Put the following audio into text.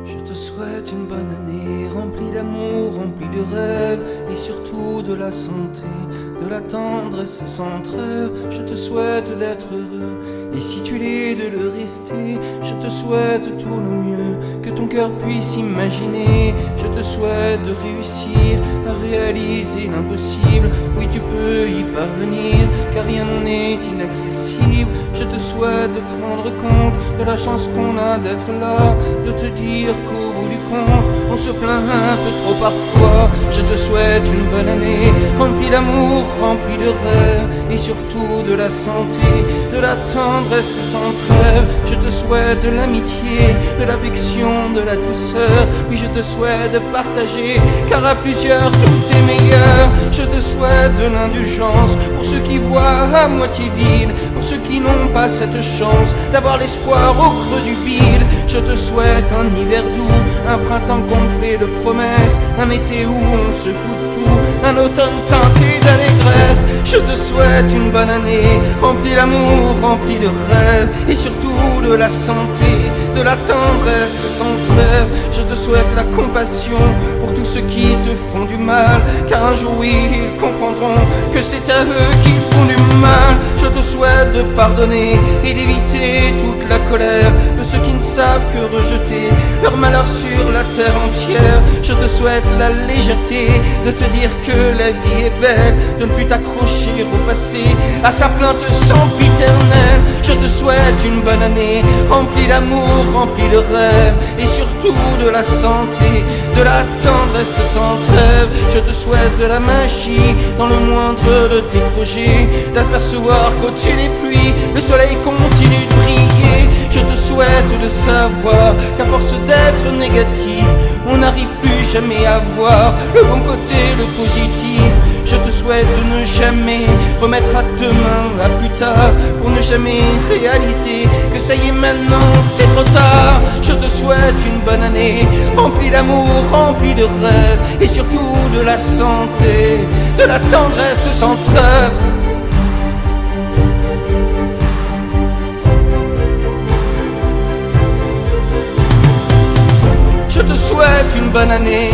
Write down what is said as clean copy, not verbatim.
Je te souhaite une bonne année, remplie d'amour, remplie de rêves, et surtout de la santé, de la tendresse sans trêve. Je te souhaite d'être heureux, et si tu l'es, de le rester. Je te souhaite tout le mieux que ton cœur puisse imaginer. Je te souhaite de réussir à réaliser l'impossible. Oui, tu peux y parvenir, car rien n'est inaccessible. Je te souhaite de te rendre compte de la chance qu'on a d'être là, de te dire qu'au bout du compte, on se plaint un peu trop parfois. Je te souhaite une bonne année, remplie d'amour, remplie de rêves, et surtout de la santé, de la tendresse sans trêve. Je te souhaite de l'amitié, de l'affection, de la douceur. Oui, je te souhaite de partager, car à plusieurs tout est meilleur. Je te souhaite de l'indulgence pour ceux qui voient à moitié vide, pour ceux qui n'ont pas cette chance d'avoir l'espoir au creux du bide. Je te souhaite un hiver doux, un printemps gonflé de promesses, un été où on se fout de tout, un automne teinté d'allégresse. Je te souhaite une bonne année, remplie d'amour, remplie de rêves, et surtout de la santé, de la tendresse sans trêve. Je te souhaite la compassion pour tous ceux qui te font du mal, car un jour oui, ils comprendront que c'est à eux qu'ils font du mal. Je te souhaite de pardonner et d'éviter toute la colère de ceux qui ne savent que rejeter leur malheur sur la terre entière. Je te souhaite la légèreté de te dire que la vie est belle, de ne plus t'accrocher au passé, à sa plainte sempiternelle. Je te souhaite une bonne année, remplie d'amour, remplie de rêves, et surtout de la santé, de la tendresse sans trêve. Je te souhaite de la magie dans le moindre de tes projets, d'apercevoir qu'au-dessus des pluies, le soleil continue de briller. Je te souhaite de savoir qu'à force d'être négatif, on n'arrive plus jamais à voir le bon côté, le positif. Je te souhaite de ne jamais remettre à demain, à plus tard, pour ne jamais réaliser que ça y est maintenant, c'est trop tard. Je te souhaite une bonne année, remplie d'amour, remplie de rêves, et surtout de la santé, de la tendresse sans trêve. Je te souhaite une bonne année,